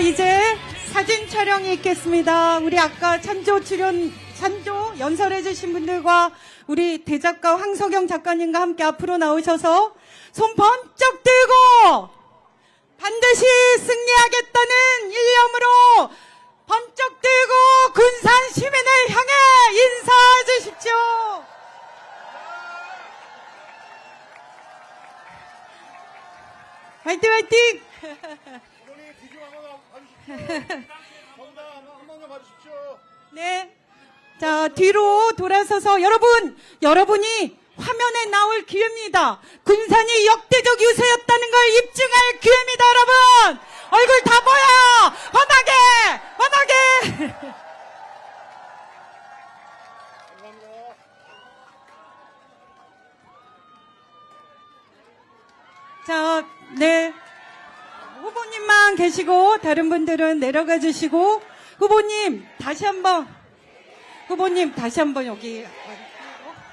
이제 사진 촬영이 있겠습니다. 우리 아까 찬조 연설해주신 분들과 우리 대작가 황석영 작가님과 함께 앞으로 나오셔서 손 번쩍 들고 반드시 승리하겠다는 일념으로 번쩍 들고 군산 시민을 향해 인사해 주십시오. 화이팅 화이팅! 어머니 뒤좀 한번 봐주십시오. 정답 한번 봐주십시오. 네. 자, 뒤로 돌아서서 여러분이 화면에 나올 기회입니다. 군산이 역대적 유세였다는 걸 입증할 기회입니다, 여러분! 얼굴 다 보여! 환하게! 환하게! 감사합니다. 자, 네. 후보님만 계시고, 다른 분들은 내려가 주시고, 후보님, 다시 한번 여기,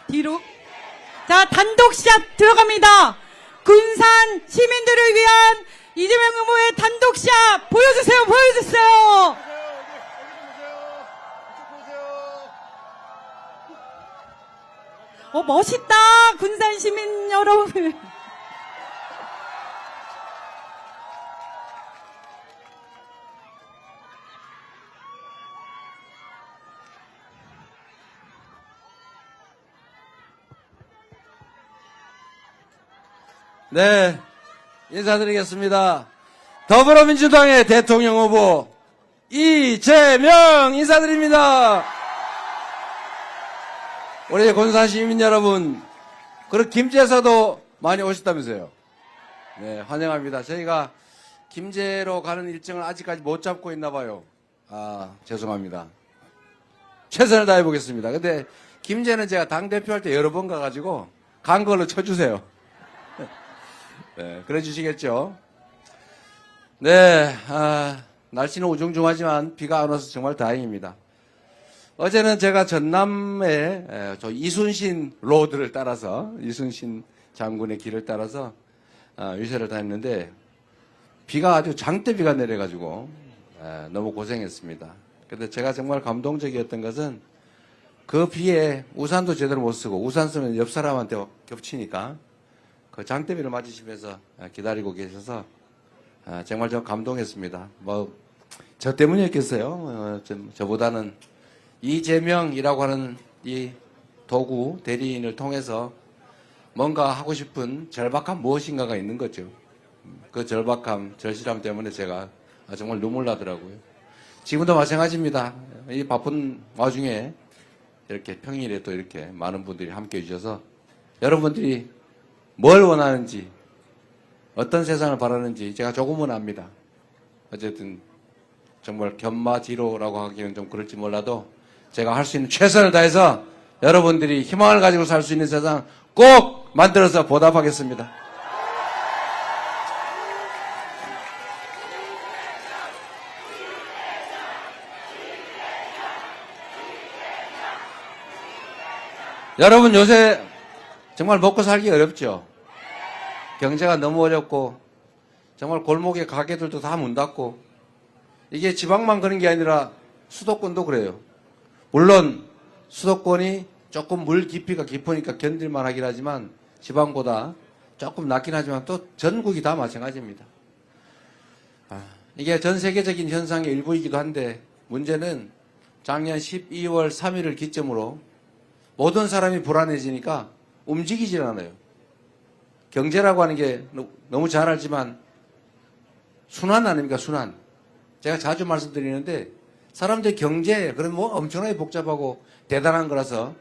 뒤로. 자, 단독샷 들어갑니다. 군산 시민들을 위한 이재명 후보의 단독샷 보여주세요, 보여주세요. 보세요. 여기 좀 보세요. 이쪽 보세요. 멋있다, 군산 시민 여러분. 네, 인사드리겠습니다. 더불어민주당의 대통령 후보 이재명 인사드립니다. 우리 군산 시민 여러분, 그리고 김제에서도 많이 오셨다면서요. 네, 환영합니다. 저희가 김제로 가는 일정을 아직까지 못 잡고 있나 봐요. 죄송합니다. 최선을 다해 보겠습니다. 근데 김제는 제가 당대표 할 때 여러 번 가가지고 간 걸로 쳐주세요. 네, 그래 주시겠죠? 네, 날씨는 우중중하지만 비가 안 와서 정말 다행입니다. 어제는 제가 전남의 이순신 로드를 따라서, 이순신 장군의 길을 따라서 유세를 다녔는데, 비가 아주 장대비가 내려가지고 너무 고생했습니다. 근데 제가 정말 감동적이었던 것은 그 비에 우산도 제대로 못 쓰고, 우산 쓰면 옆 사람한테 겹치니까 그 장대비를 맞으시면서 기다리고 계셔서 정말 저 감동했습니다. 저 때문이었겠어요. 저보다는 이재명이라고 하는 이 도구 대리인을 통해서 뭔가 하고 싶은 절박함 무엇인가가 있는 거죠. 그 절박함, 절실함 때문에 제가 정말 눈물 나더라고요. 지금도 마찬가지입니다. 이 바쁜 와중에 이렇게 평일에 또 이렇게 많은 분들이 함께 해주셔서 여러분들이 뭘 원하는지, 어떤 세상을 바라는지 제가 조금은 압니다. 어쨌든 정말 견마지로라고 하기는 좀 그럴지 몰라도 제가 할 수 있는 최선을 다해서 여러분들이 희망을 가지고 살 수 있는 세상 꼭 만들어서 보답하겠습니다. 여러분 요새 정말 먹고 살기 어렵죠. 경제가 너무 어렵고 정말 골목에 가게들도 다 문 닫고 이게 지방만 그런 게 아니라 수도권도 그래요. 물론 수도권이 조금 물 깊이가 깊으니까 견딜만 하긴 하지만 지방보다 조금 낮긴 하지만 또 전국이 다 마찬가지입니다. 이게 전 세계적인 현상의 일부이기도 한데 문제는 작년 12월 3일을 기점으로 모든 사람이 불안해지니까 움직이질 않아요. 경제라고 하는 게 너무 잘 알지만 순환 아닙니까? 순환. 제가 자주 말씀드리는데 사람들 경제 그런 뭐 엄청나게 복잡하고 대단한 거라서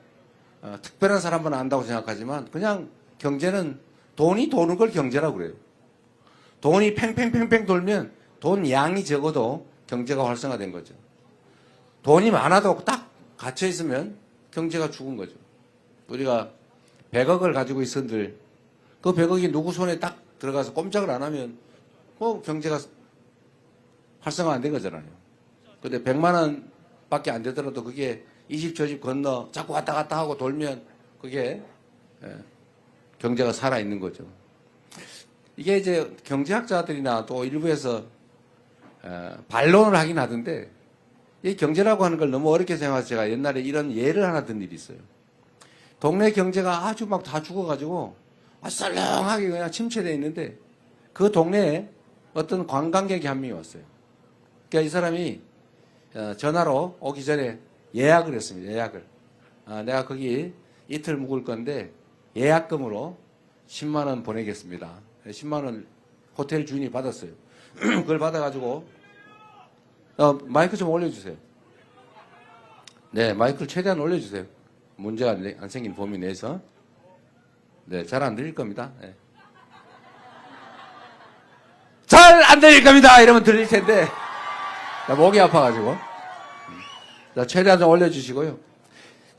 특별한 사람만 안다고 생각하지만 그냥 경제는 돈이 도는 걸 경제라고 그래요. 돈이 팽팽팽팽 돌면 돈 양이 적어도 경제가 활성화된 거죠. 돈이 많아도 딱 갇혀 있으면 경제가 죽은 거죠. 우리가 100억을 가지고 있었는데 그 100억이 누구 손에 딱 들어가서 꼼짝을 안 하면 경제가 활성화 안 된 거잖아요. 근데 100만 원 밖에 안 되더라도 그게 이 집 저 집 건너 자꾸 왔다 갔다 하고 돌면 그게 경제가 살아있는 거죠. 이게 이제 경제학자들이나 또 일부에서 반론을 하긴 하던데 이 경제라고 하는 걸 너무 어렵게 생각해서 제가 옛날에 이런 예를 하나 든 일이 있어요. 동네 경제가 아주 막 다 죽어가지고 썰렁하게 그냥 침체되어 있는데 그 동네에 어떤 관광객이 한 명이 왔어요. 그러니까 이 사람이 전화로 오기 전에 예약을 했습니다. 예약을. 내가 거기 이틀 묵을 건데 예약금으로 10만 원 보내겠습니다. 10만 원 호텔 주인이 받았어요. 그걸 받아가지고 마이크 좀 올려주세요. 네, 마이크를 최대한 올려주세요. 문제가 안 생긴 범위 내에서. 네, 잘 안 들릴 겁니다. 네. 잘 안 들릴 겁니다. 이러면 들릴 텐데 목이 아파가지고. 자, 최대한 좀 올려주시고요.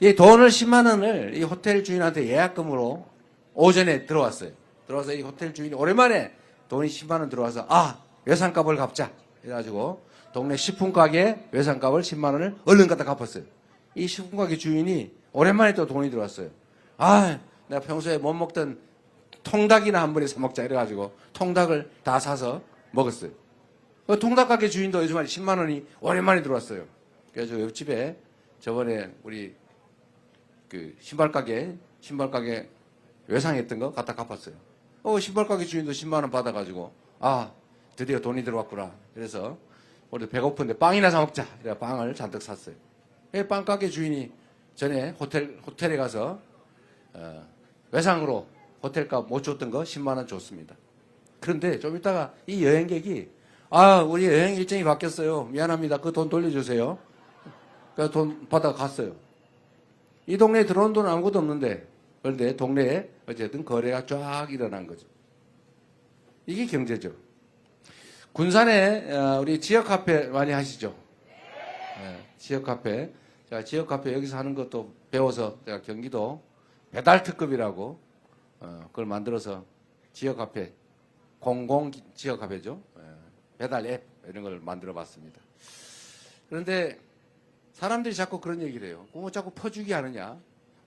이 돈을 10만 원을 이 호텔 주인한테 예약금으로 오전에 들어왔어요. 들어와서 이 호텔 주인이 오랜만에 돈이 10만 원 들어와서 외상값을 갚자. 이래가지고 동네 식품 가게 외상값을 10만 원을 얼른 갖다 갚았어요. 이 식품 가게 주인이 오랜만에 또 돈이 들어왔어요. 내가 평소에 못 먹던 통닭이나 한 번에 사 먹자 이래가지고 통닭을 다 사서 먹었어요. 그 통닭 가게 주인도 요즘에 10만 원이 오랜만에 들어왔어요. 그래서 옆집에 저번에 우리 그 신발 가게 외상했던 거 갖다 갚았어요. 신발 가게 주인도 10만 원 받아가지고 드디어 돈이 들어왔구나. 그래서 우리 배고픈데 빵이나 사 먹자. 그래서 빵을 잔뜩 샀어요. 빵 가게 주인이 전에 호텔에 가서 외상으로 호텔값 못 줬던 거 10만 원 줬습니다. 그런데 좀 이따가 이 여행객이 우리 여행 일정이 바뀌었어요. 미안합니다. 그 돈 돌려주세요. 그래서 돈 받아 갔어요. 이 동네에 들어온 돈은 아무것도 없는데 그런데 동네에 어쨌든 거래가 쫙 일어난 거죠. 이게 경제죠. 군산에 우리 지역 카페 많이 하시죠? 네, 지역 카페. 제가 지역 카페 여기서 하는 것도 배워서 제가 경기도 배달 특급이라고 그걸 만들어서 지역 카페, 공공 지역 카페죠. 배달 앱 이런 걸 만들어 봤습니다. 그런데 사람들이 자꾸 그런 얘기를 해요. 뭐 자꾸 퍼주기 하느냐?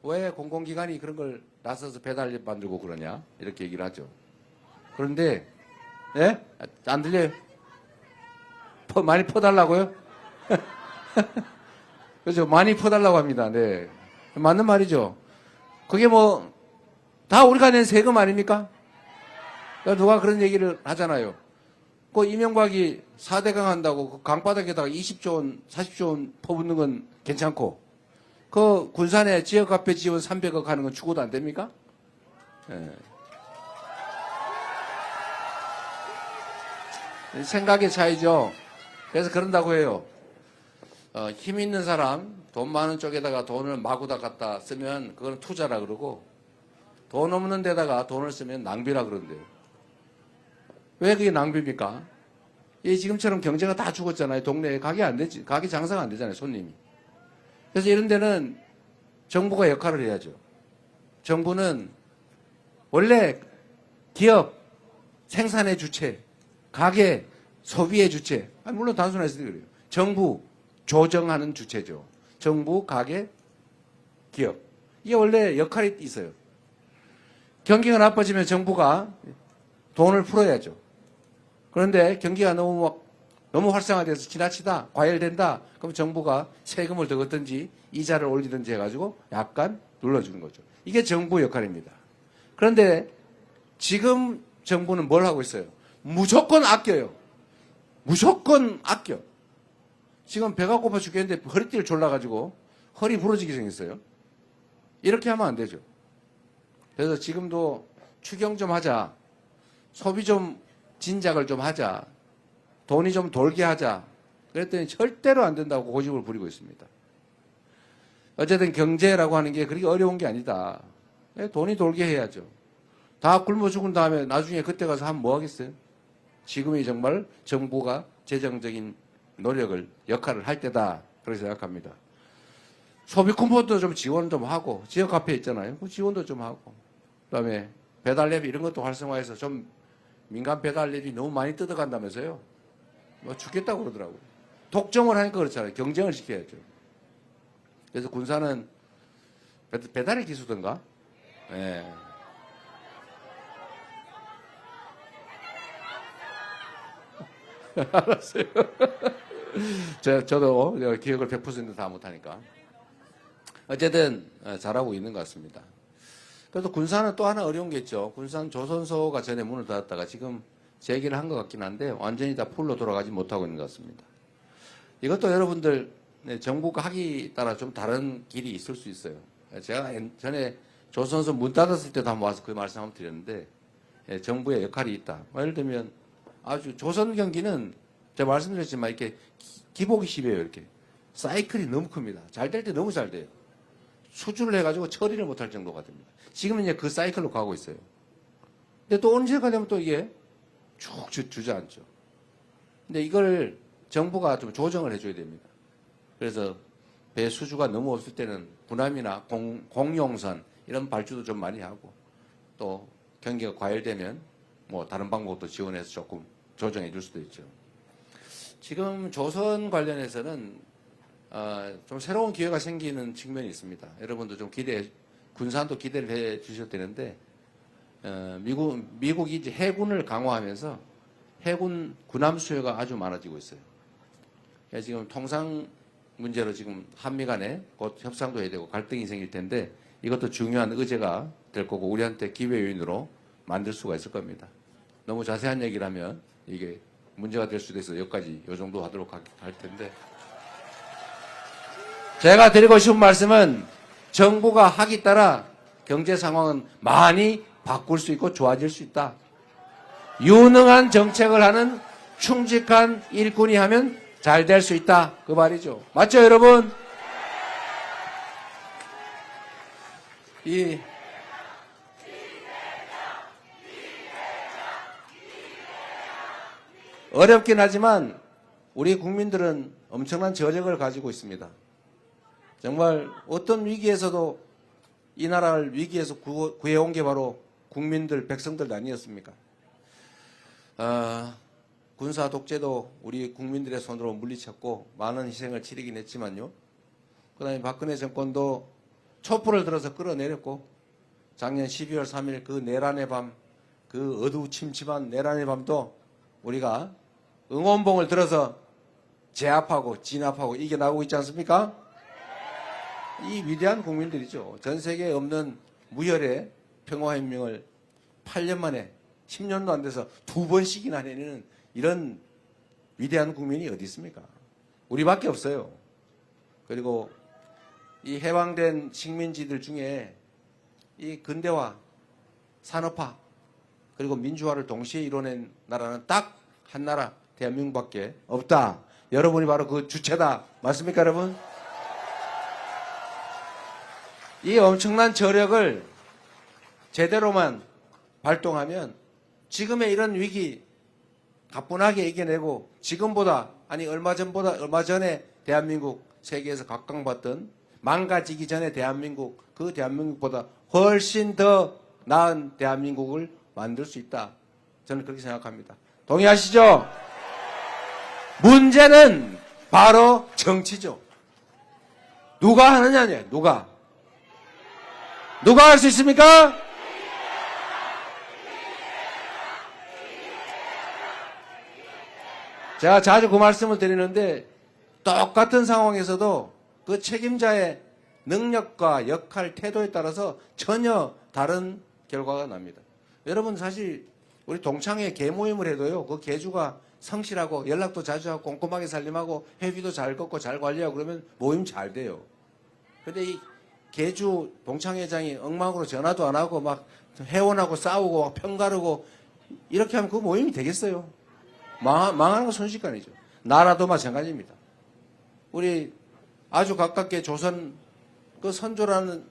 왜 공공기관이 그런 걸 나서서 배달 앱 만들고 그러냐? 이렇게 얘기를 하죠. 그런데 예? 안 들려요? 많이 퍼달라고요? 그렇죠. 많이 퍼달라고 합니다. 네. 맞는 말이죠. 그게 다 우리가 낸 세금 아닙니까? 누가 그런 얘기를 하잖아요. 그 이명박이 4대강 한다고 그 강바닥에다가 20조 원, 40조 원 퍼붓는 건 괜찮고, 그 군산에 지역 카페 지원 300억 하는 건 죽어도 안 됩니까? 네. 생각의 차이죠. 그래서 그런다고 해요. 힘 있는 사람, 돈 많은 쪽에다가 돈을 마구다 갖다 쓰면 그건 투자라 그러고, 돈 없는 데다가 돈을 쓰면 낭비라 그런대요. 왜 그게 낭비입니까? 지금처럼 경제가 다 죽었잖아요. 동네에 가게 안 되지. 가게 장사가 안 되잖아요. 손님이. 그래서 이런 데는 정부가 역할을 해야죠. 정부는 원래 기업, 생산의 주체, 가게, 소비의 주체. 물론 단순해서 그래요. 정부, 조정하는 주체죠. 정부, 가게, 기업. 이게 원래 역할이 있어요. 경기가 나빠지면 정부가 돈을 풀어야죠. 그런데 경기가 너무 활성화돼서 지나치다, 과열된다, 그럼 정부가 세금을 더 걷든지 이자를 올리든지 해가지고 약간 눌러주는 거죠. 이게 정부 역할입니다. 그런데 지금 정부는 뭘 하고 있어요? 무조건 아껴요. 무조건 아껴. 지금 배가 고파 죽겠는데 허리띠를 졸라가지고 허리 부러지게 생겼어요. 이렇게 하면 안 되죠. 그래서 지금도 추경 좀 하자. 소비 좀 진작을 좀 하자. 돈이 좀 돌게 하자. 그랬더니 절대로 안 된다고 고집을 부리고 있습니다. 어쨌든 경제라고 하는 게 그렇게 어려운 게 아니다. 돈이 돌게 해야죠. 다 굶어 죽은 다음에 나중에 그때 가서 하면 뭐 하겠어요? 지금이 정말 정부가 재정적인 노력을, 역할을 할 때다. 그렇게 생각합니다. 소비 쿠폰도 좀 지원 좀 하고, 지역 카페 있잖아요. 그 지원도 좀 하고. 그 다음에 배달 앱 이런 것도 활성화해서 좀 민간 배달 앱이 너무 많이 뜯어간다면서요. 죽겠다고 그러더라고요. 독점을 하니까 그렇잖아요. 경쟁을 시켜야죠. 그래서 군산은 배달의 기수던가? 네. 알았어요. 저도 기억을 100%다 못하니까. 어쨌든 잘하고 있는 것 같습니다. 그래도 군산은 또 하나 어려운 게 있죠. 군산 조선소가 전에 문을 닫았다가 지금 재개를 한 것 같긴 한데 완전히 다 풀로 돌아가지 못하고 있는 것 같습니다. 이것도 여러분들 정부가 하기 따라 좀 다른 길이 있을 수 있어요. 제가 전에 조선소 문 닫았을 때도 한번 와서 그 말씀 한번 드렸는데 정부의 역할이 있다. 예를 들면 아주 조선 경기는 제가 말씀드렸지만 이렇게 기복이 심해요. 이렇게 사이클이 너무 큽니다. 잘 될 때 너무 잘 돼요. 수주를 해가지고 처리를 못할 정도가 됩니다. 지금은 이제 그 사이클로 가고 있어요. 근데 또 언제가 되면 또 이게 쭉 주저앉죠. 근데 이걸 정부가 좀 조정을 해줘야 됩니다. 그래서 배 수주가 너무 없을 때는 군함이나 공용선 이런 발주도 좀 많이 하고 또 경기가 과열되면 뭐 다른 방법도 지원해서 조금 조정해 줄 수도 있죠. 지금 조선 관련해서는 좀 새로운 기회가 생기는 측면이 있습니다. 여러분도 좀 군산도 기대를 해 주셔도 되는데 미국이 이제 해군을 강화하면서 해군 군함 수요가 아주 많아지고 있어요. 지금 통상 문제로 지금 한미 간에 곧 협상도 해야 되고 갈등이 생길 텐데 이것도 중요한 의제가 될 거고 우리한테 기회 요인으로 만들 수가 있을 겁니다. 너무 자세한 얘기를 하면 이게 문제가 될 수도 있어서 여기까지 요 정도 하도록 할 텐데 제가 드리고 싶은 말씀은 정부가 하기 따라 경제 상황은 많이 바꿀 수 있고 좋아질 수 있다. 유능한 정책을 하는 충직한 일꾼이 하면 잘 될 수 있다. 그 말이죠. 맞죠, 여러분? 어렵긴 하지만 우리 국민들은 엄청난 저력을 가지고 있습니다. 정말 어떤 위기에서도 이 나라를 위기에서 구해온 게 바로 국민들, 백성들 아니었습니까? 군사 독재도 우리 국민들의 손으로 물리쳤고 많은 희생을 치르긴 했지만요. 그 다음에 박근혜 정권도 촛불을 들어서 끌어내렸고 작년 12월 3일 그 내란의 밤, 그 어두침침한 내란의 밤도 우리가 응원봉을 들어서 제압하고 진압하고 이겨나가고 있지 않습니까? 이 위대한 국민들이죠. 전 세계에 없는 무혈의 평화혁명을 8년 만에 10년도 안 돼서 2번씩이나 해내는 이런 위대한 국민이 어디 있습니까? 우리밖에 없어요. 그리고 이 해방된 식민지들 중에 이 근대화, 산업화, 그리고 민주화를 동시에 이뤄낸 나라는 딱 한 나라, 대한민국밖에 없다. 여러분이 바로 그 주체다. 맞습니까, 여러분? 이 엄청난 저력을 제대로만 발동하면 지금의 이런 위기 가뿐하게 이겨내고 지금보다 아니 얼마 전에 대한민국 세계에서 각광받던 망가지기 전에 대한민국 그 대한민국보다 훨씬 더 나은 대한민국을 만들 수 있다. 저는 그렇게 생각합니다. 동의하시죠? 문제는 바로 정치죠. 누가 하느냐냐, 누가 할 수 있습니까? 제가 자주 그 말씀을 드리는데 똑같은 상황에서도 그 책임자의 능력과 역할, 태도에 따라서 전혀 다른 결과가 납니다. 여러분 사실 우리 동창회 개모임을 해도요. 그 개주가 성실하고 연락도 자주 하고 꼼꼼하게 살림하고 회비도 잘 걷고 잘 관리하고 그러면 모임 잘 돼요. 근데 이 개주 동창회장이 엉망으로 전화도 안 하고 막 회원하고 싸우고 막 편가르고 이렇게 하면 그 모임이 되겠어요? 망하는 건 순식간이죠. 나라도 마찬가지입니다. 우리 아주 가깝게 조선 그 선조라는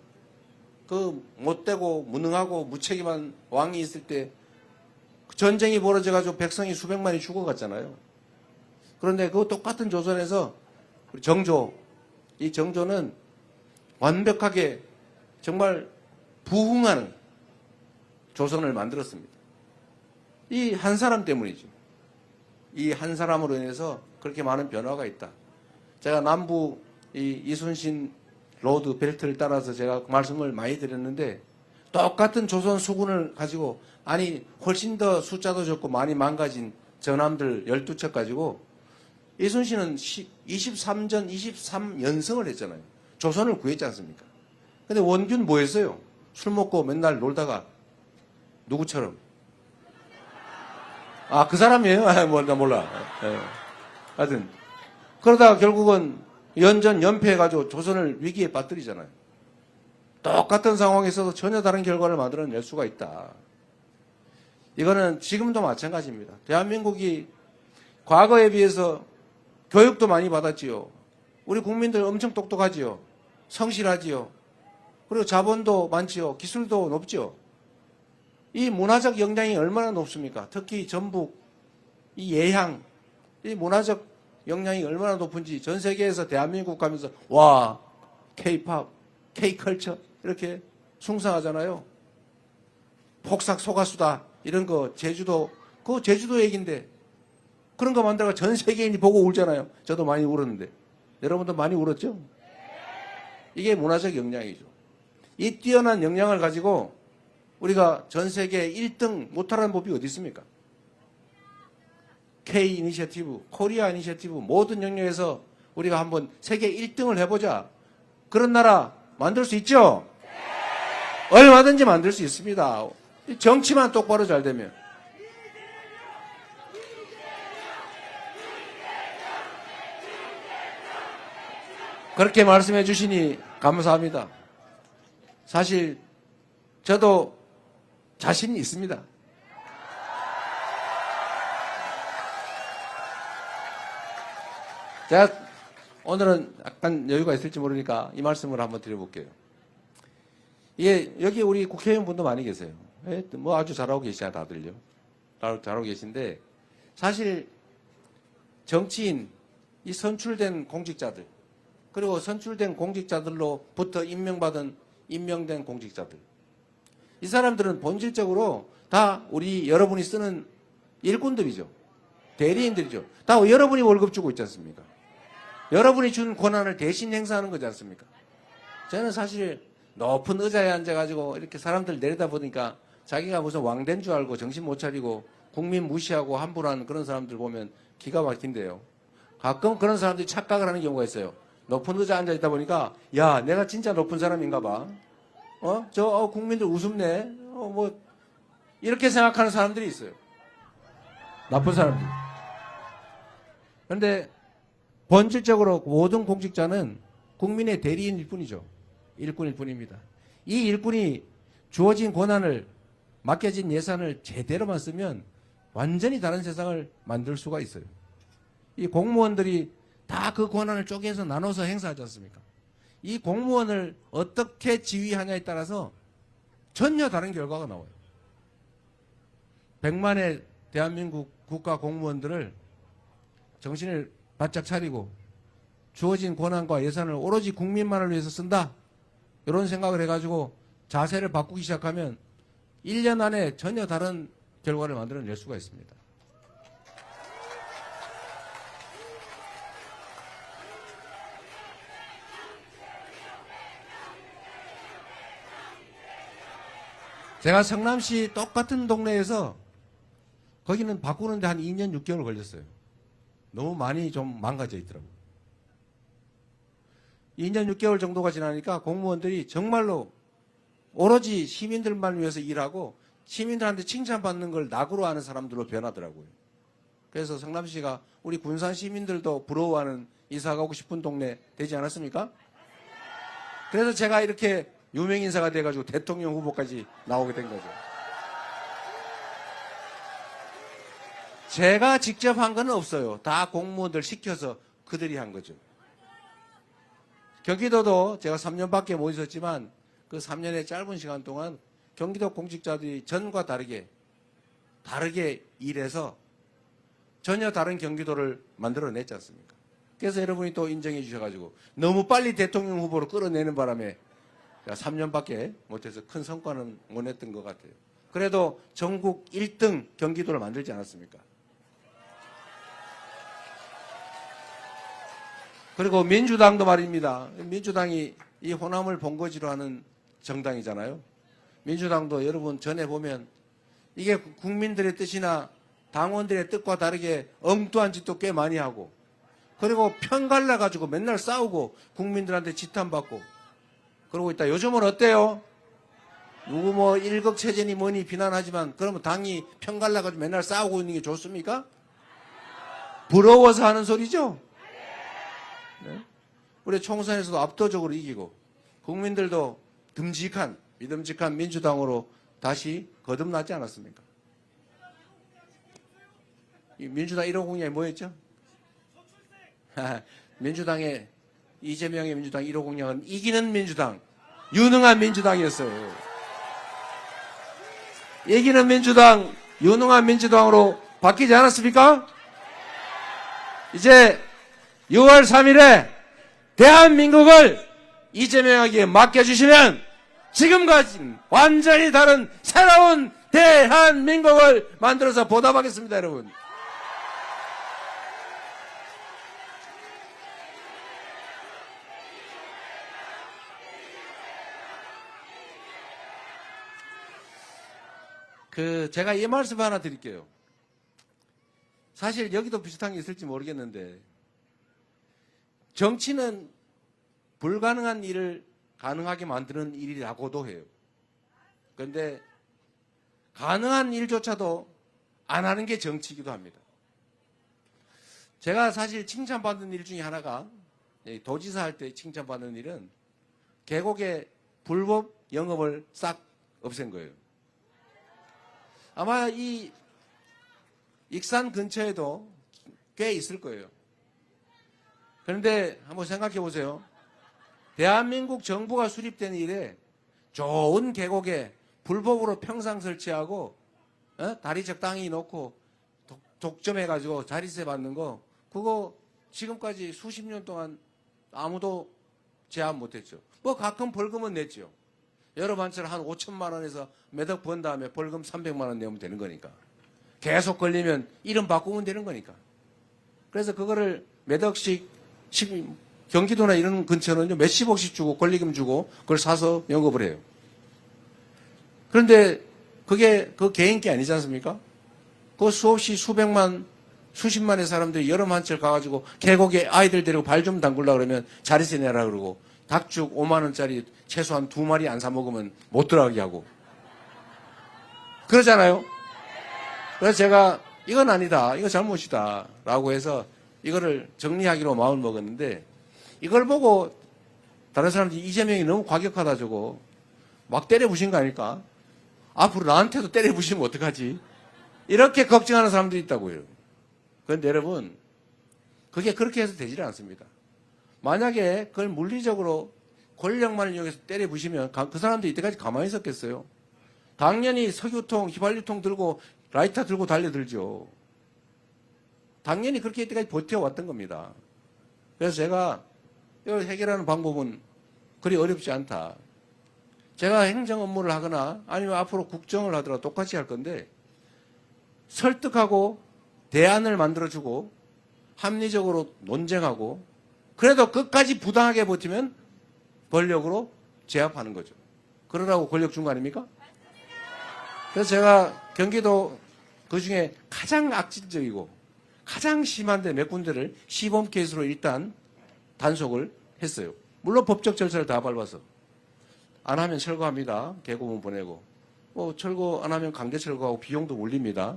그 못되고 무능하고 무책임한 왕이 있을 때 전쟁이 벌어져가지고 백성이 수백만이 죽어갔잖아요. 그런데 그 똑같은 조선에서 우리 정조, 이 정조는 완벽하게 정말 부흥하는 조선을 만들었습니다. 이 한 사람 때문이죠. 이 한 사람으로 인해서 그렇게 많은 변화가 있다. 제가 남부 이순신 로드 벨트를 따라서 제가 말씀을 많이 드렸는데 똑같은 조선 수군을 가지고 아니 훨씬 더 숫자도 적고 많이 망가진 전함들 12척 가지고 이순신은 23연승을 했잖아요. 조선을 구했지 않습니까? 근데 원균 뭐 했어요? 술 먹고 맨날 놀다가 누구처럼? 아, 그 사람이에요? 아, 몰라. 예. 하여튼 그러다가 결국은 연패해가지고 조선을 위기에 빠뜨리잖아요. 똑같은 상황에서도 전혀 다른 결과를 만들어낼 수가 있다. 이거는 지금도 마찬가지입니다. 대한민국이 과거에 비해서 교육도 많이 받았지요. 우리 국민들 엄청 똑똑하지요. 성실하지요. 그리고 자본도 많지요. 기술도 높지요. 이 문화적 역량이 얼마나 높습니까? 특히 전북, 이 예향, 이 문화적 역량이 얼마나 높은지 전 세계에서 대한민국 가면서 와, K-팝, K-컬처 이렇게 숭상하잖아요. 폭삭 소가수다 이런 거 제주도, 그거 제주도 얘기인데 그런 거 만들어가 전 세계인이 보고 울잖아요. 저도 많이 울었는데. 여러분도 많이 울었죠? 이게 문화적 역량이죠. 이 뛰어난 역량을 가지고 우리가 전 세계 1등 못하라는 법이 어디 있습니까? K 이니셔티브, 코리아 이니셔티브 모든 영역에서 우리가 한번 세계 1등을 해보자. 그런 나라 만들 수 있죠? 얼마든지 만들 수 있습니다. 정치만 똑바로 잘 되면. 그렇게 말씀해 주시니 감사합니다. 사실 저도 자신이 있습니다. 제가 오늘은 약간 여유가 있을지 모르니까 이 말씀을 한번 드려볼게요. 이게 여기 우리 국회의원분도 많이 계세요. 뭐 아주 잘하고 계시잖아요, 다들요. 잘하고 계신데 사실 정치인, 이 선출된 공직자들 그리고 선출된 공직자들로부터 임명된 공직자들 이 사람들은 본질적으로 다 우리 여러분이 쓰는 일꾼들이죠. 대리인들이죠. 다 여러분이 월급 주고 있지 않습니까? 여러분이 준 권한을 대신 행사하는 거지 않습니까? 저는 사실 높은 의자에 앉아가지고 이렇게 사람들 내려다보니까 자기가 무슨 왕된 줄 알고 정신 못 차리고 국민 무시하고 함부로 하는 그런 사람들 보면 기가 막힌데요. 가끔 그런 사람들이 착각을 하는 경우가 있어요. 높은 의자에 앉아있다 보니까 야, 내가 진짜 높은 사람인가 봐. 국민들 우습네. 뭐 이렇게 생각하는 사람들이 있어요. 나쁜 사람들. 그런데 본질적으로 모든 공직자는 국민의 대리인일 뿐이죠. 일꾼일 뿐입니다. 이 일꾼이 주어진 권한을 맡겨진 예산을 제대로만 쓰면 완전히 다른 세상을 만들 수가 있어요. 이 공무원들이 다 그 권한을 쪼개서 나눠서 행사하지 않습니까? 이 공무원을 어떻게 지휘하냐에 따라서 전혀 다른 결과가 나와요. 100만의 대한민국 국가 공무원들을 정신을 바짝 차리고 주어진 권한과 예산을 오로지 국민만을 위해서 쓴다. 이런 생각을 해가지고 자세를 바꾸기 시작하면 1년 안에 전혀 다른 결과를 만들어낼 수가 있습니다. 제가 성남시 똑같은 동네에서 거기는 바꾸는데 한 2년 6개월 걸렸어요. 너무 많이 좀 망가져 있더라고요. 2년 6개월 정도가 지나니까 공무원들이 정말로 오로지 시민들만 위해서 일하고 시민들한테 칭찬받는 걸 낙으로 하는 사람들로 변하더라고요. 그래서 성남시가 우리 군산 시민들도 부러워하는 이사 가고 싶은 동네 되지 않았습니까? 그래서 제가 이렇게 유명 인사가 돼가지고 대통령 후보까지 나오게 된 거죠. 제가 직접 한 건 없어요. 다 공무원들 시켜서 그들이 한 거죠. 경기도도 제가 3년밖에 못 있었지만 그 3년의 짧은 시간 동안 경기도 공직자들이 전과 다르게 일해서 전혀 다른 경기도를 만들어냈지 않습니까? 그래서 여러분이 또 인정해 주셔가지고 너무 빨리 대통령 후보로 끌어내는 바람에 3년밖에 못해서 큰 성과는 못 냈던 것 같아요. 그래도 전국 1등 경기도를 만들지 않았습니까? 그리고 민주당도 말입니다. 민주당이 이 호남을 본거지로 하는 정당이잖아요. 민주당도 여러분 전에 보면 이게 국민들의 뜻이나 당원들의 뜻과 다르게 엉뚱한 짓도 꽤 많이 하고, 그리고 편 갈라가지고 맨날 싸우고 국민들한테 지탄받고 그러고 있다. 요즘은 어때요? 누구 뭐 일극체제니 뭐니 비난하지만 그러면 당이 편 갈라가지고 맨날 싸우고 있는 게 좋습니까? 부러워서 하는 소리죠? 네? 우리 총선에서도 압도적으로 이기고 국민들도 믿음직한 민주당으로 다시 거듭나지 않았습니까? 이 민주당 150이 뭐였죠? 민주당의 이재명의 민주당 150은 이기는 민주당, 유능한 민주당이었어요. 이기는 민주당, 유능한 민주당으로 바뀌지 않았습니까? 이제 6월 3일에 대한민국을 이재명에게 맡겨주시면 지금과 완전히 다른 새로운 대한민국을 만들어서 보답하겠습니다, 여러분. 제가 이 말씀 하나 드릴게요. 사실 여기도 비슷한 게 있을지 모르겠는데, 정치는 불가능한 일을 가능하게 만드는 일이라고도 해요. 그런데 가능한 일조차도 안 하는 게 정치이기도 합니다. 제가 사실 칭찬받는 일 중에 하나가, 도지사 할 때 칭찬받는 일은 계곡의 불법 영업을 싹 없앤 거예요. 아마 이 익산 근처에도 꽤 있을 거예요. 그런데 한번 생각해 보세요. 대한민국 정부가 수립된 이래 좋은 계곡에 불법으로 평상 설치하고 다리 적당히 놓고 독점해가지고 자리세 받는 거, 그거 지금까지 수십 년 동안 아무도 제한 못했죠. 뭐 가끔 벌금은 냈죠. 여러 반처럼 한 5천만 원에서 몇 억 번 다음에 벌금 300만 원 내면 되는 거니까. 계속 걸리면 이름 바꾸면 되는 거니까. 그래서 그거를 몇 억씩, 경기도나 이런 근처는 몇십억씩 주고 권리금 주고 그걸 사서 영업을 해요. 그런데 그게 그 개인 게 아니지 않습니까? 그 수없이 수백만, 수십만의 사람들이 여름 한철 가가지고 계곡에 아이들 데리고 발 좀 담글라 그러면 자리세 내라 그러고, 닭죽 5만 원짜리 최소한 2마리 안 사 먹으면 못 들어가게 하고 그러잖아요. 그래서 제가 이건 아니다, 이거 잘못이다 라고 해서 이거를 정리하기로 마음을 먹었는데, 이걸 보고 다른 사람들이 이재명이 너무 과격하다 저거 막 때려부신 거 아닐까? 앞으로 나한테도 때려부시면 어떡하지? 이렇게 걱정하는 사람들이 있다고요. 그런데 여러분, 그게 그렇게 해서 되지는 않습니다. 만약에 그걸 물리적으로 권력만을 이용해서 때려부시면 그 사람들이 이때까지 가만히 있었겠어요? 당연히 석유통, 휘발유통 들고 라이터 들고 달려들죠. 당연히 그렇게 이때까지 버텨왔던 겁니다. 그래서 제가 이걸 해결하는 방법은 그리 어렵지 않다. 제가 행정 업무를 하거나 아니면 앞으로 국정을 하더라도 똑같이 할 건데, 설득하고 대안을 만들어주고 합리적으로 논쟁하고, 그래도 끝까지 부당하게 버티면 권력으로 제압하는 거죠. 그러라고 권력 준 거 아닙니까? 그래서 제가 경기도 그중에 가장 악질적이고 가장 심한데 몇 군데를 시범 케이스로 일단 단속을 했어요. 물론 법적 절차를 다 밟아서. 안 하면 철거합니다. 계고문 보내고. 철거 안 하면 강제 철거하고 비용도 물립니다.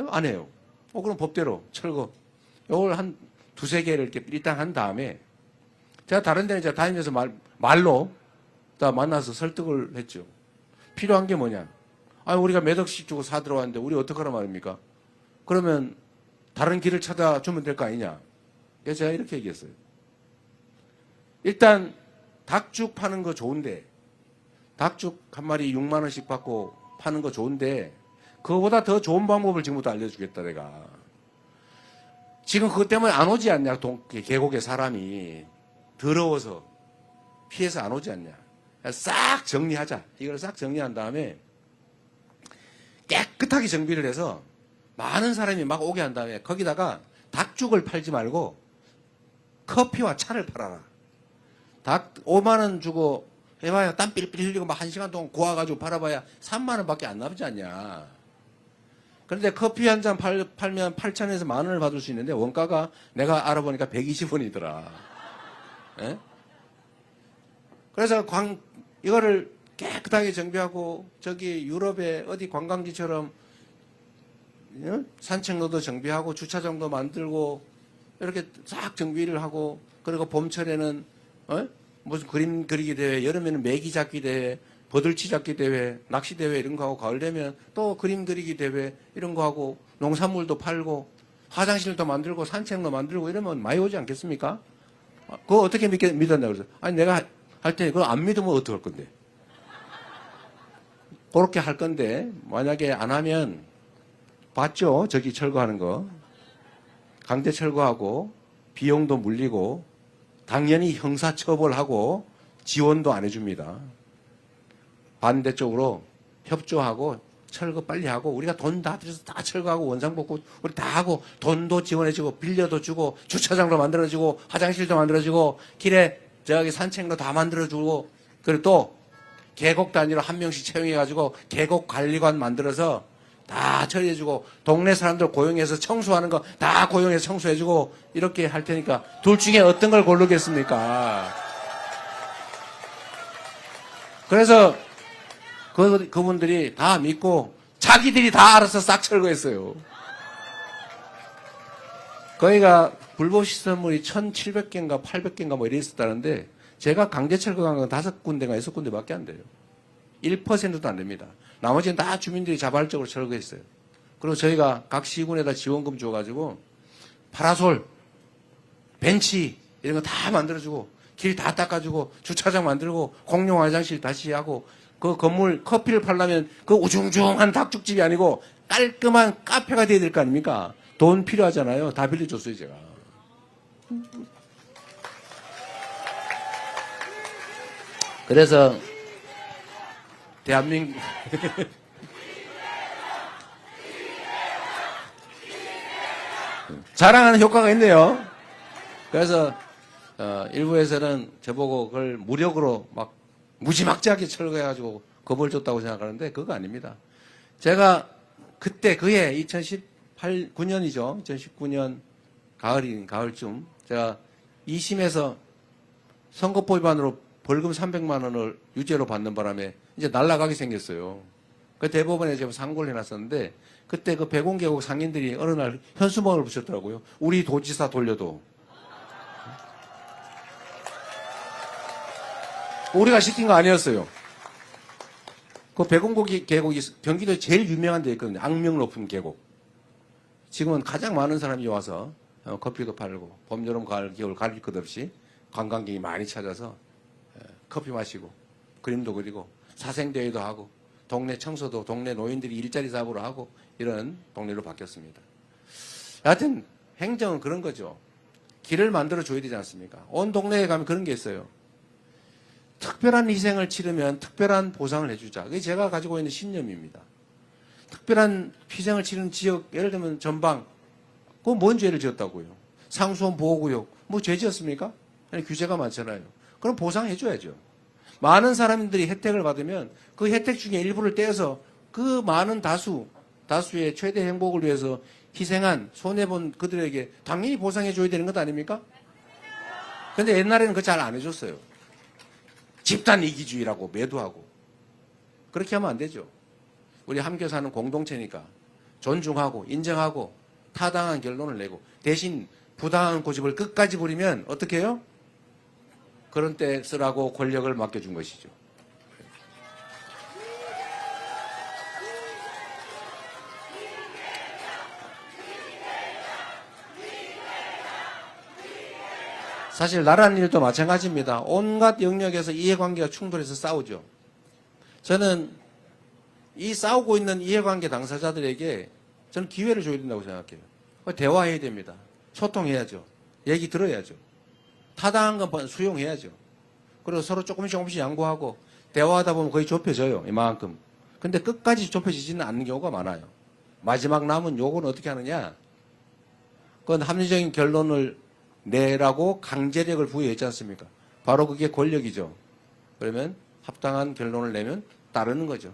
안 해요. 그럼 법대로 철거. 이걸 한 두세 개를 이렇게 일단 한 다음에, 제가 다른 데는 이제 다니면서 말로 다 만나서 설득을 했죠. 필요한 게 뭐냐. 우리가 몇 억씩 주고 사 들어왔는데 우리 어떡하란 말입니까? 그러면 다른 길을 찾아주면 될 거 아니냐. 그래서 제가 이렇게 얘기했어요. 일단 닭죽 파는 거 좋은데, 닭죽 한 마리 6만 원씩 받고 파는 거 좋은데, 그거보다 더 좋은 방법을 지금부터 알려주겠다 내가. 지금 그것 때문에 안 오지 않냐, 계곡에 사람이. 더러워서 피해서 안 오지 않냐. 싹 정리하자. 이걸 싹 정리한 다음에 깨끗하게 정비를 해서 많은 사람이 막 오게 한 다음에 거기다가 닭죽을 팔지 말고 커피와 차를 팔아라. 닭 5만 원 주고 해봐야 땀 삘삘 흘리고 막 1시간 동안 고아가지고 팔아봐야 3만 원밖에 안 남지 않냐. 그런데 커피 한 잔 팔면 8,000원에서 10,000원을 받을 수 있는데 원가가 내가 알아보니까 120원이더라. 예? 그래서 이거를 깨끗하게 정비하고 저기 유럽의 어디 관광지처럼 산책로도 정비하고 주차장도 만들고 이렇게 싹 정비를 하고 그리고 봄철에는 무슨 그림 그리기 대회, 여름에는 메기 잡기 대회, 버들치 잡기 대회, 낚시 대회 이런 거 하고 가을 되면 또 그림 그리기 대회 이런 거 하고 농산물도 팔고 화장실도 만들고 산책로 만들고 이러면 많이 오지 않겠습니까? 그거 어떻게 믿었냐 그래서 아니 내가 할 때 그거 안 믿으면 어떡할 건데? 그렇게 할 건데 만약에 안 하면 봤죠? 저기 철거하는 거. 강제 철거하고 비용도 물리고 당연히 형사처벌하고 지원도 안 해줍니다. 반대쪽으로 협조하고 철거 빨리 하고 우리가 돈 다 들여서 다 철거하고 원상복구 우리 다 하고 돈도 지원해주고 빌려도 주고 주차장도 만들어주고 화장실도 만들어주고 길에 저기 산책로 다 만들어주고 그리고 또 계곡 단위로 한 명씩 채용해가지고 계곡 관리관 만들어서 다 처리해주고 동네 사람들 고용해서 청소하는 거 다 고용해서 청소해주고 이렇게 할 테니까 둘 중에 어떤 걸 고르겠습니까? 그래서 그분들이 다 믿고 자기들이 다 알아서 싹 철거했어요. 거기가 불법시설물이 1,700개인가 800개인가 뭐 이래 있었다는데 제가 강제 철거한 건 5군데가 6군데밖에 안 돼요. 1%도 안 됩니다. 나머지는 다 주민들이 자발적으로 철거했어요. 그리고 저희가 각 시군에다 지원금 줘가지고 파라솔, 벤치 이런 거 다 만들어주고 길 다 닦아주고 주차장 만들고 공용 화장실 다시 하고 그 건물 커피를 팔려면 그 우중중한 닭죽집이 아니고 깔끔한 카페가 돼야 될 거 아닙니까? 돈 필요하잖아요. 다 빌려줬어요 제가. 그래서 대한민국 자랑하는 효과가 있네요. 그래서 일부에서는 저보고 그걸 무력으로 막 무지막지하게 철거해가지고 겁을 줬다고 생각하는데 그거 아닙니다. 제가 그때 그해 2019년이죠. 2019년 가을쯤 제가 2심에서 선거법 위반으로 벌금 300만 원을 유죄로 받는 바람에 이제 날아가게 생겼어요. 그 대법원에 제가 상고를 해놨었는데 그때 그 백운계곡 상인들이 어느 날 현수막을 붙였더라고요. 우리 도지사 돌려도. 우리가 시킨 거 아니었어요. 그 백운계곡이 경기도에 제일 유명한 데 있거든요. 악명 높은 계곡. 지금은 가장 많은 사람이 와서 커피도 팔고 봄, 여름, 가을, 겨울 가릴 것 없이 관광객이 많이 찾아서 커피 마시고 그림도 그리고 사생대회도 하고 동네 청소도 동네 노인들이 일자리 사업으로 하고 이런 동네로 바뀌었습니다. 여하튼 행정은 그런 거죠. 길을 만들어 줘야 되지 않습니까? 온 동네에 가면 그런 게 있어요. 특별한 희생을 치르면 특별한 보상을 해주자. 그게 제가 가지고 있는 신념입니다. 특별한 희생을 치르는 지역, 예를 들면 전방, 그거 뭔 죄를 지었다고요? 상수원 보호구역, 뭐 죄 지었습니까? 아니, 규제가 많잖아요. 그럼 보상해줘야죠. 많은 사람들이 혜택을 받으면 그 혜택 중에 일부를 떼어서 그 많은 다수의 최대 행복을 위해서 희생한, 손해본 그들에게 당연히 보상해줘야 되는 것 아닙니까? 근데 옛날에는 그거 잘 안 해줬어요. 집단 이기주의라고 매도하고. 그렇게 하면 안 되죠. 우리 함께 사는 공동체니까 존중하고 인정하고 타당한 결론을 내고 대신 부당한 고집을 끝까지 부리면 어떻게 해요? 그런 때 쓰라고 권력을 맡겨준 것이죠. 사실 나라는 일도 마찬가지입니다. 온갖 영역에서 이해관계가 충돌해서 싸우죠. 저는 이 싸우고 있는 이해관계 당사자들에게 저는 기회를 줘야 된다고 생각해요. 대화해야 됩니다. 소통해야죠. 얘기 들어야죠. 타당한 건 수용해야죠. 그리고 서로 조금씩 양보하고 대화하다 보면 거의 좁혀져요. 이만큼. 근데 끝까지 좁혀지지는 않는 경우가 많아요. 마지막 남은 요거는 어떻게 하느냐. 그건 합리적인 결론을 내라고 강제력을 부여했지 않습니까? 바로 그게 권력이죠. 그러면 합당한 결론을 내면 따르는 거죠.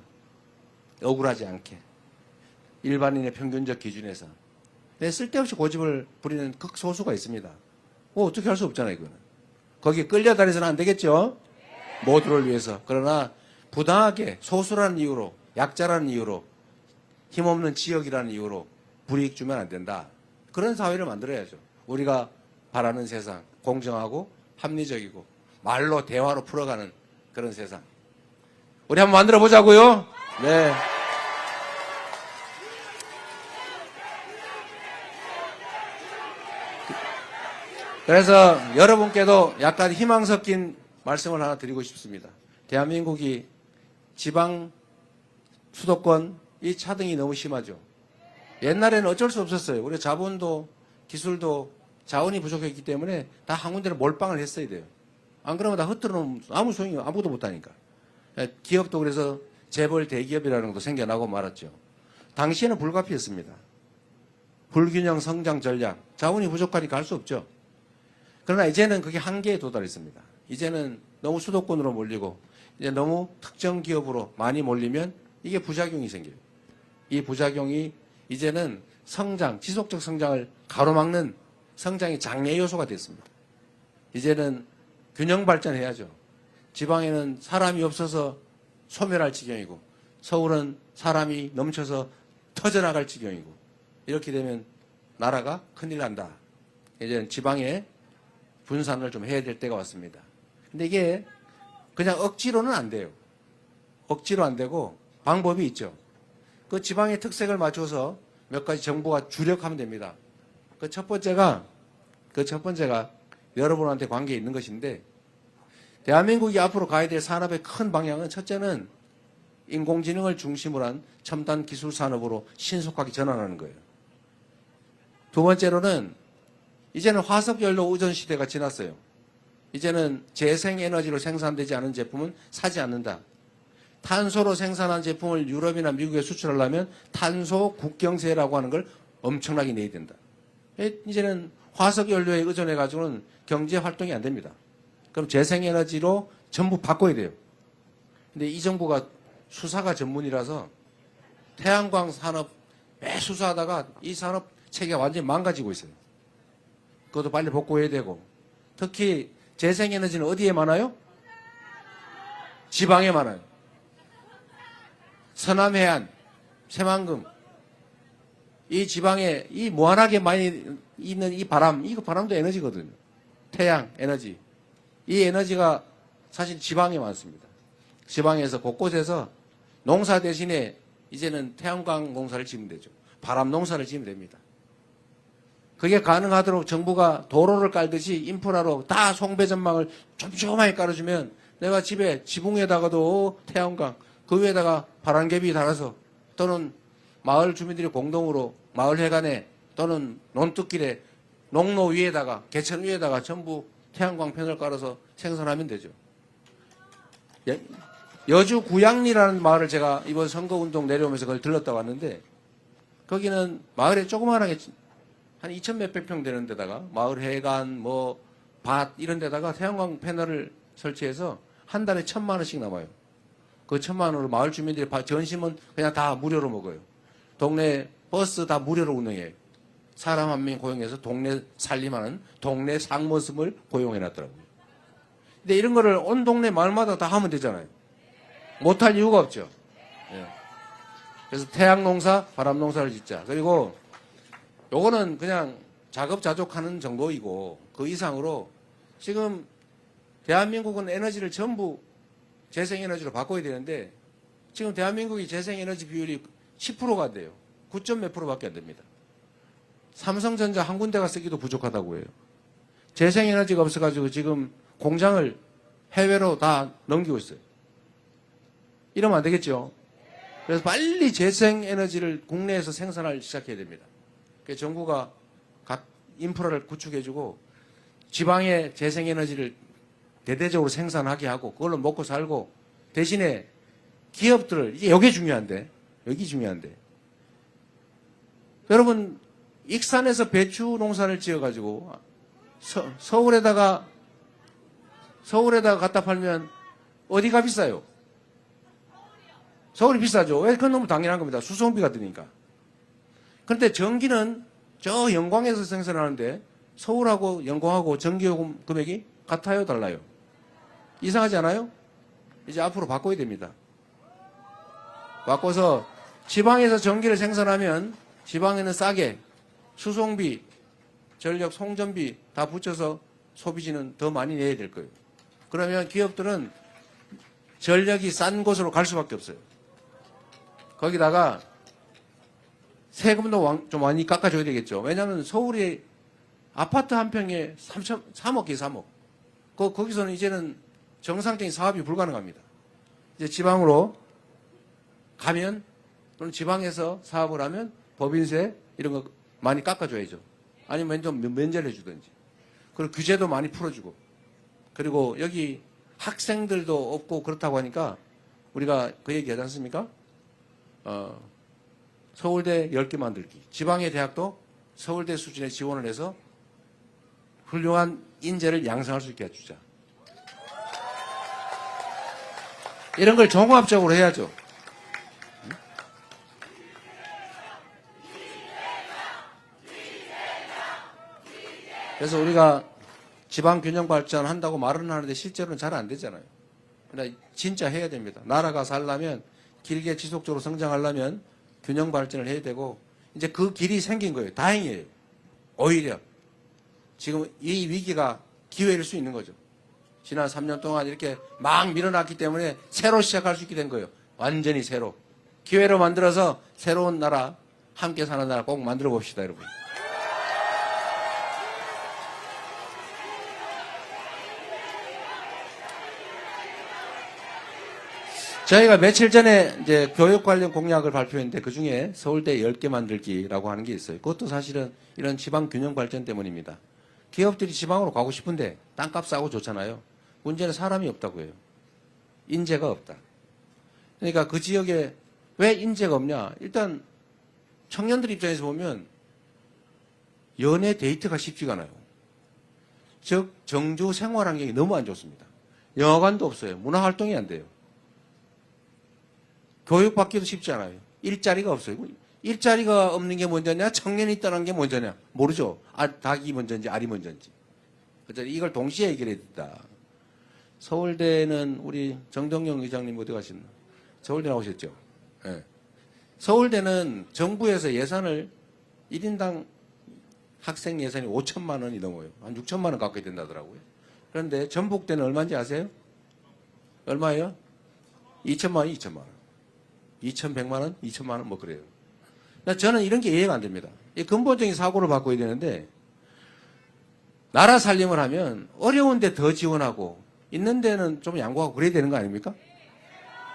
억울하지 않게. 일반인의 평균적 기준에서. 근데 쓸데없이 고집을 부리는 극소수가 있습니다. 뭐 어떻게 할 수 없잖아요, 이거는. 거기에 끌려다니서는 안 되겠죠? 모두를 위해서. 그러나 부당하게 소수라는 이유로, 약자라는 이유로, 힘없는 지역이라는 이유로 불이익 주면 안 된다. 그런 사회를 만들어야죠. 우리가 바라는 세상, 공정하고 합리적이고 말로 대화로 풀어가는 그런 세상. 우리 한번 만들어 보자고요. 네. 그래서 여러분께도 약간 희망 섞인 말씀을 하나 드리고 싶습니다. 대한민국이 지방 수도권 이 차등이 너무 심하죠. 옛날에는 어쩔 수 없었어요. 우리 자본도 기술도 자원이 부족했기 때문에 다 한 군데로 몰빵을 했어야 돼요. 안 그러면 다 흩어져 놓으면 아무 소용이 아무것도 못하니까. 기업도 그래서 재벌 대기업이라는 것도 생겨나고 말았죠. 당시에는 불가피했습니다. 불균형 성장 전략, 자원이 부족하니까 할 수 없죠. 그러나 이제는 그게 한계에 도달했습니다. 이제는 너무 수도권으로 몰리고 이제 너무 특정 기업으로 많이 몰리면 이게 부작용이 생겨요. 이 부작용이 이제는 성장, 지속적 성장을 가로막는 성장의 장애 요소가 됐습니다. 이제는 균형 발전해야죠. 지방에는 사람이 없어서 소멸할 지경이고 서울은 사람이 넘쳐서 터져나갈 지경이고 이렇게 되면 나라가 큰일 난다. 이제는 지방에 분산을 좀 해야 될 때가 왔습니다. 근데 이게 그냥 억지로는 안 돼요. 억지로 안 되고 방법이 있죠. 그 지방의 특색을 맞춰서 몇 가지 정부가 주력하면 됩니다. 그 첫 번째가 여러분한테 관계에 있는 것인데 대한민국이 앞으로 가야 될 산업의 큰 방향은 첫째는 인공지능을 중심으로 한 첨단 기술 산업으로 신속하게 전환하는 거예요. 두 번째로는 이제는 화석연료 의존 시대가 지났어요. 이제는 재생에너지로 생산되지 않은 제품은 사지 않는다. 탄소로 생산한 제품을 유럽이나 미국에 수출하려면 탄소 국경세라고 하는 걸 엄청나게 내야 된다. 이제는 화석연료에 의존해가지고는 경제 활동이 안 됩니다. 그럼 재생에너지로 전부 바꿔야 돼요. 근데 이 정부가 수사가 전문이라서 태양광 산업 매 수사하다가 이 산업 체계가 완전히 망가지고 있어요. 그것도 빨리 복구해야 되고 특히 재생에너지는 어디에 많아요? 지방에 많아요. 서남해안, 새만금 이 지방에 이 무한하게 많이 있는 이 바람, 이거 바람도 에너지거든요. 태양 에너지. 이 에너지가 사실 지방에 많습니다. 지방에서 곳곳에서 농사 대신에 이제는 태양광 농사를 지으면 되죠. 바람 농사를 지으면 됩니다. 그게 가능하도록 정부가 도로를 깔듯이 인프라로 다 송배전망을 촘촘하게 깔아주면 내가 집에 지붕 위에다가도 태양광, 그 위에다가 바람개비 달아서 또는 마을 주민들이 공동으로 마을 해관에 또는 논뚝길에 농로 위에다가 개천 위에다가 전부 태양광 패널 깔아서 생산하면 되죠. 여주 구양리라는 마을을 제가 이번 선거운동 내려오면서 그걸 들렀다 왔는데 거기는 마을에 조그만하게 한 2천 몇백 평 되는 데다가 마을 해관 뭐 밭 이런 데다가 태양광 패널을 설치해서 한 달에 1,000만 원씩 남아요. 그 1,000만 원으로 마을 주민들이 점심은 그냥 다 무료로 먹어요. 동네 버스 다 무료로 운행해요. 사람 한 명 고용해서 동네 살림하는 동네 상머슴을 고용해놨더라고요. 근데 이런 거를 온 동네 마을마다 다 하면 되잖아요. 못할 이유가 없죠. 예. 그래서 태양농사, 바람농사를 짓자. 그리고 요거는 그냥 자급자족하는 정도이고 그 이상으로 지금 대한민국은 에너지를 전부 재생에너지로 바꿔야 되는데 지금 대한민국이 재생에너지 비율이 10%가 안 돼요. 9점 몇 프로밖에 안 됩니다. 삼성전자 한 군데가 쓰기도 부족하다고 해요. 재생에너지가 없어가지고 지금 공장을 해외로 다 넘기고 있어요. 이러면 안 되겠죠. 그래서 빨리 재생에너지를 국내에서 생산을 시작해야 됩니다. 그래서 정부가 각 인프라를 구축해주고 지방에 재생에너지를 대대적으로 생산하게 하고 그걸로 먹고 살고 대신에 기업들을 이게 여기 중요한데 여러분 익산에서 배추 농사를 지어가지고 서울에다가 갖다 팔면 어디가 비싸요? 서울이 비싸죠. 왜? 그건 너무 당연한 겁니다. 수송비가 드니까. 그런데 전기는 저 영광에서 생산하는데 서울하고 영광하고 전기요금 금액이 같아요, 달라요? 이상하지 않아요? 이제 앞으로 바꿔야 됩니다. 바꿔서 지방에서 전기를 생산하면 지방에는 싸게 수송비, 전력 송전비 다 붙여서 소비지는 더 많이 내야 될 거예요. 그러면 기업들은 전력이 싼 곳으로 갈 수밖에 없어요. 거기다가 세금도 좀 많이 깎아줘야 되겠죠. 왜냐하면 서울이 아파트 한 평에 3억이에요, 3억. 거기서는 이제는 정상적인 사업이 불가능합니다. 이제 지방으로 가면 또는 지방에서 사업을 하면 법인세 이런 거 많이 깎아줘야죠. 아니면 좀 면제를 해주든지. 그리고 규제도 많이 풀어주고. 그리고 여기 학생들도 없고 그렇다고 하니까 우리가 그 얘기 하지 않습니까? 서울대 10개 만들기. 지방의 대학도 서울대 수준의 지원을 해서 훌륭한 인재를 양성할 수 있게 해주자. 이런 걸 종합적으로 해야죠. 그래서 우리가 지방 균형 발전 한다고 말은 하는데 실제로는 잘 안 되잖아요. 그러나 진짜 해야 됩니다. 나라가 살려면 길게 지속적으로 성장하려면 균형 발전을 해야 되고 이제 그 길이 생긴 거예요. 다행이에요. 오히려 지금 이 위기가 기회일 수 있는 거죠. 지난 3년 동안 이렇게 막 밀어놨기 때문에 새로 시작할 수 있게 된 거예요. 완전히 새로. 기회로 만들어서 새로운 나라, 함께 사는 나라 꼭 만들어 봅시다, 여러분. 저희가 며칠 전에 이제 교육 관련 공약을 발표했는데 그 중에 서울대 10개 만들기라고 하는 게 있어요. 그것도 사실은 이런 지방 균형 발전 때문입니다. 기업들이 지방으로 가고 싶은데 땅값 싸고 좋잖아요. 문제는 사람이 없다고 해요. 인재가 없다. 그러니까 그 지역에 왜 인재가 없냐? 일단 청년들 입장에서 보면 연애 데이트가 쉽지가 않아요. 즉 정주 생활 환경이 너무 안 좋습니다. 영화관도 없어요. 문화활동이 안 돼요. 교육받기도 쉽지 않아요. 일자리가 없어요. 일자리가 없는 게 먼저냐? 청년이 떠난 게 먼저냐? 모르죠. 닭이 먼저인지 알이 먼저인지. 그래서 이걸 동시에 해결해야 된다. 서울대는 우리 정동영 의장님 어디 가셨나? 서울대 나오셨죠? 네. 서울대는 정부에서 예산을 1인당 학생 예산이 5천만 원이 넘어요. 한 6천만 원 가까이 된다더라고요. 그런데 전북대는 얼마인지 아세요? 얼마예요? 2천만 원, 2천만 원. 2,100만 원, 2천만 원 뭐 그래요. 저는 이런 게 이해가 안 됩니다. 이 근본적인 사고를 바꿔야 되는데 나라 살림을 하면 어려운데 더 지원하고 있는 데는 좀 양보하고 그래야 되는 거 아닙니까?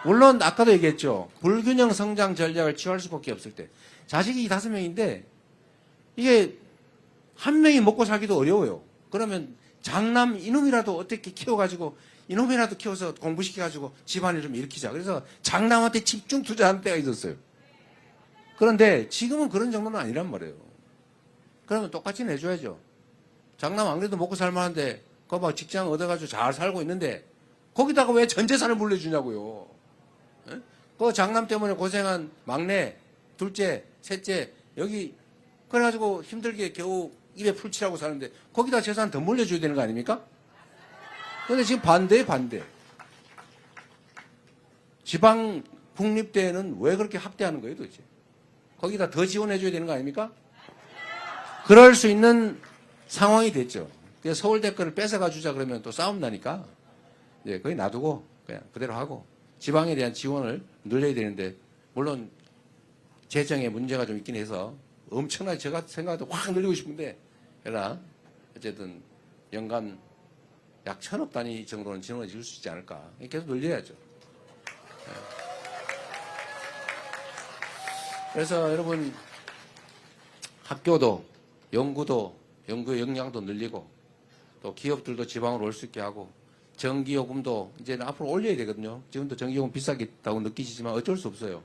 물론 아까도 얘기했죠. 불균형 성장 전략을 취할 수밖에 없을 때 자식이 5명인데 이게 한 명이 먹고 살기도 어려워요. 그러면 장남 이놈이라도 어떻게 키워가지고 이놈이라도 키워서 공부시켜가지고 집안을 좀 일으키자. 그래서 장남한테 집중 투자하는 때가 있었어요. 그런데 지금은 그런 정도는 아니란 말이에요. 그러면 똑같이 내줘야죠. 장남 안 그래도 먹고 살만한데 그거 막 직장 얻어가지고 잘 살고 있는데 거기다가 왜 전 재산을 물려주냐고요. 에? 그 장남 때문에 고생한 막내, 둘째, 셋째 여기 그래가지고 힘들게 겨우 입에 풀칠하고 사는데 거기다 재산 더 물려줘야 되는 거 아닙니까? 그런데 지금 반대. 지방 국립대는 왜 그렇게 학대하는 거예요 도대체? 거기다 더 지원해줘야 되는 거 아닙니까? 그럴 수 있는 상황이 됐죠. 그래서 서울대 거를 뺏어가 주자 그러면 또 싸움 나니까 이제 거기 놔두고 그냥 그대로 하고 지방에 대한 지원을 늘려야 되는데 물론 재정에 문제가 좀 있긴 해서 엄청나게 제가 생각해도 확 늘리고 싶은데 그러나 어쨌든 연간 약 1,000억 단위 정도는 지원해 줄 수 있지 않을까. 계속 늘려야죠. 그래서 여러분 학교도 연구의 역량도 늘리고 또 기업들도 지방으로 올 수 있게 하고 전기요금도 이제는 앞으로 올려야 되거든요. 지금도 전기요금 비싸겠다고 느끼시지만 어쩔 수 없어요.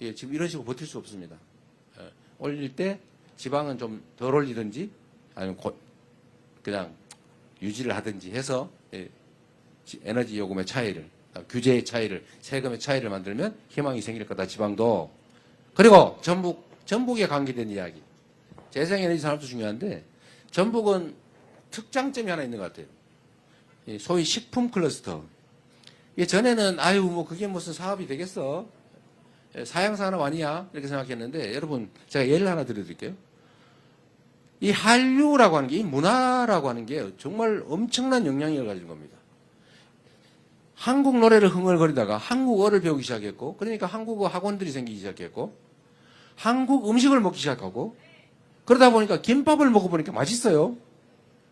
예, 지금 이런 식으로 버틸 수 없습니다. 예, 올릴 때 지방은 좀 덜 올리든지 아니면 그냥 유지를 하든지 해서 예, 에너지 요금의 차이를 규제의 차이를 세금의 차이를 만들면 희망이 생길 거다. 지방도. 그리고 전북 전북에 관계된 이야기. 재생에너지 산업도 중요한데 전북은 특장점이 하나 있는 것 같아요. 소위 식품 클러스터. 이게 전에는 아유 뭐 그게 무슨 사업이 되겠어? 사양 산업 아니야? 이렇게 생각했는데 여러분 제가 예를 하나 드려드릴게요. 이 한류라고 하는 게, 이 문화라고 하는 게 정말 엄청난 영향력을 가진 겁니다. 한국 노래를 흥얼거리다가 한국어를 배우기 시작했고, 그러니까 한국어 학원들이 생기기 시작했고, 한국 음식을 먹기 시작하고, 그러다 보니까 김밥을 먹어보니까 맛있어요.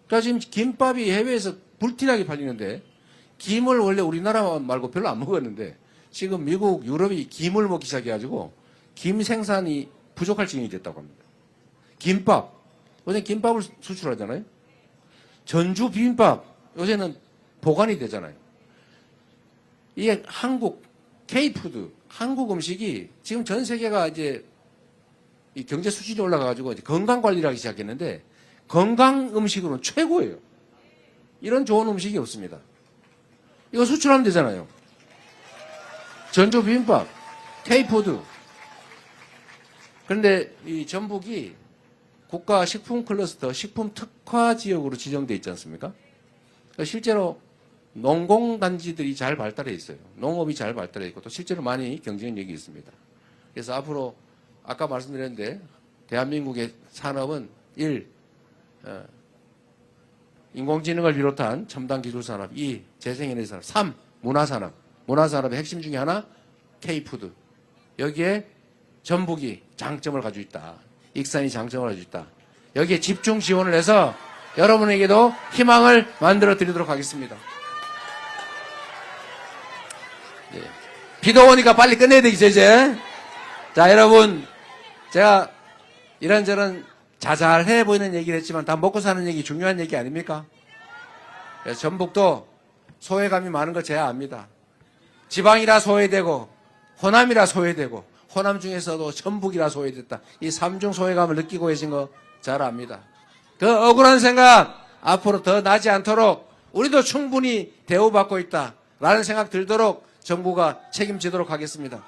그러니까 지금 김밥이 해외에서 불티나게 팔리는데, 김을 원래 우리나라 말고 별로 안 먹었는데, 지금 미국, 유럽이 김을 먹기 시작해가지고, 김 생산이 부족할 지경이 됐다고 합니다. 김밥. 요새 김밥을 수출하잖아요. 전주 비빔밥. 요새는 보관이 되잖아요. 이게 한국, K푸드, 한국 음식이 지금 전 세계가 이제 이 경제 수준이 올라가가지고 이제 건강 관리를 하기 시작했는데 건강 음식으로는 최고예요. 이런 좋은 음식이 없습니다. 이거 수출하면 되잖아요. 전주 비빔밥, K푸드. 그런데 이 전북이 국가 식품 클러스터, 식품 특화 지역으로 지정돼 있지 않습니까? 실제로 농공단지들이 잘 발달해 있어요. 농업이 잘 발달해 있고 또 실제로 많이 경쟁력이 있습니다. 그래서 앞으로 아까 말씀드렸는데 대한민국의 산업은 1. 인공지능을 비롯한 첨단 기술 산업, 2. 재생에너지 산업, 3. 문화산업. 문화산업의 핵심 중에 하나 K푸드. 여기에 전북이 장점을 가지고 있다. 익산이 장점을 가지고 있다. 여기에 집중 지원을 해서 여러분에게도 희망을 만들어 드리도록 하겠습니다. 네. 비도 오니까 빨리 끝내야 되겠죠, 이제. 자, 여러분. 제가 이런저런 자잘해 보이는 얘기를 했지만 다 먹고 사는 얘기 중요한 얘기 아닙니까? 그래서 전북도 소외감이 많은 거 제가 압니다. 지방이라 소외되고 호남이라 소외되고 호남 중에서도 전북이라 소외됐다. 이 삼중 소외감을 느끼고 계신 거 잘 압니다. 그 억울한 생각 앞으로 더 나지 않도록 우리도 충분히 대우받고 있다라는 생각 들도록 정부가 책임지도록 하겠습니다.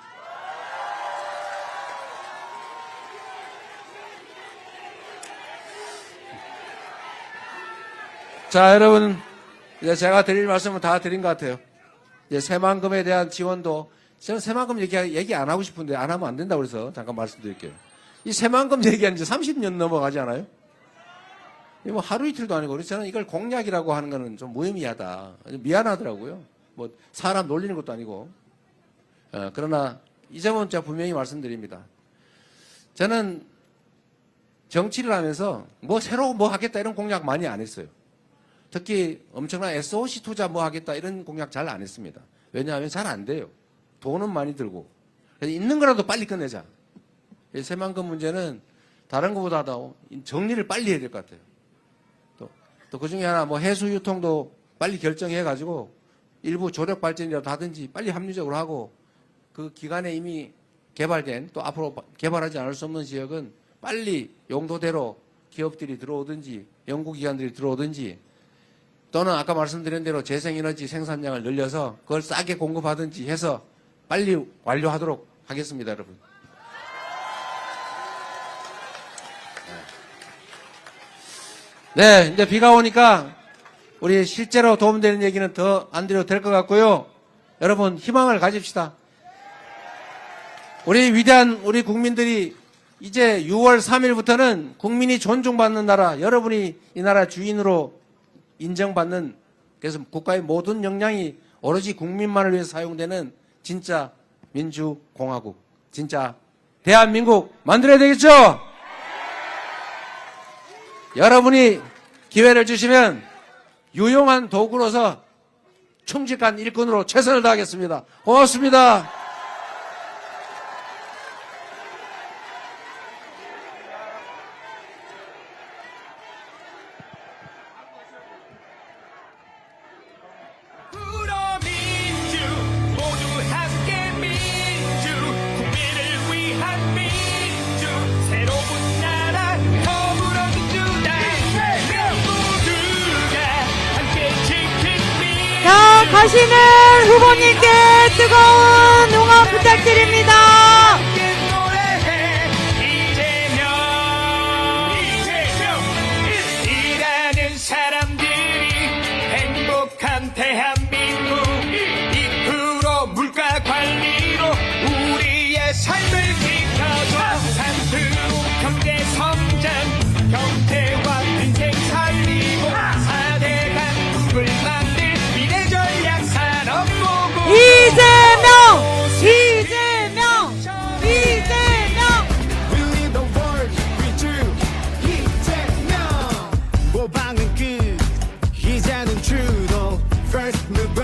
자, 여러분, 이제 제가 드릴 말씀은 다 드린 것 같아요. 이제 새만금에 대한 지원도, 저는 새만금 얘기 안 하고 싶은데 안 하면 안 된다고 그래서 잠깐 말씀드릴게요. 이 새만금 얘기한 지 30년 넘어가지 않아요? 이 뭐 하루 이틀도 아니고, 그래서 저는 이걸 공약이라고 하는 거는 좀 무의미하다. 미안하더라고요. 뭐, 사람 놀리는 것도 아니고. 그러나, 이 점은 제가 분명히 말씀드립니다. 저는 정치를 하면서 뭐 새로 뭐 하겠다 이런 공약 많이 안 했어요. 특히 엄청난 SOC 투자 뭐 하겠다 이런 공약 잘 안 했습니다. 왜냐하면 잘 안 돼요. 돈은 많이 들고. 그래서 있는 거라도 빨리 끝내자. 새만금 문제는 다른 것보다도 정리를 빨리 해야 될 것 같아요. 또 그 중에 하나 뭐 해수 유통도 빨리 결정해가지고 일부 조력 발전이라도 하든지 빨리 합리적으로 하고 그 기간에 이미 개발된 또 앞으로 개발하지 않을 수 없는 지역은 빨리 용도대로 기업들이 들어오든지 연구기관들이 들어오든지 또는 아까 말씀드린 대로 재생에너지 생산량을 늘려서 그걸 싸게 공급하든지 해서 빨리 완료하도록 하겠습니다, 여러분. 네, 이제 비가 오니까 우리 실제로 도움되는 얘기는 더 안 드려도 될 것 같고요. 여러분, 희망을 가집시다. 우리 위대한 우리 국민들이 이제 6월 3일부터는 국민이 존중받는 나라, 여러분이 이 나라 주인으로 인정받는, 그래서 국가의 모든 역량이 오로지 국민만을 위해서 사용되는 진짜 민주공화국, 진짜 대한민국 만들어야 되겠죠? 여러분이 기회를 주시면 유용한 도구로서 충직한 일꾼으로 최선을 다하겠습니다. 고맙습니다. 자, 가시는 후보님께 뜨거운 응원 부탁드립니다. 노래해 이제 night.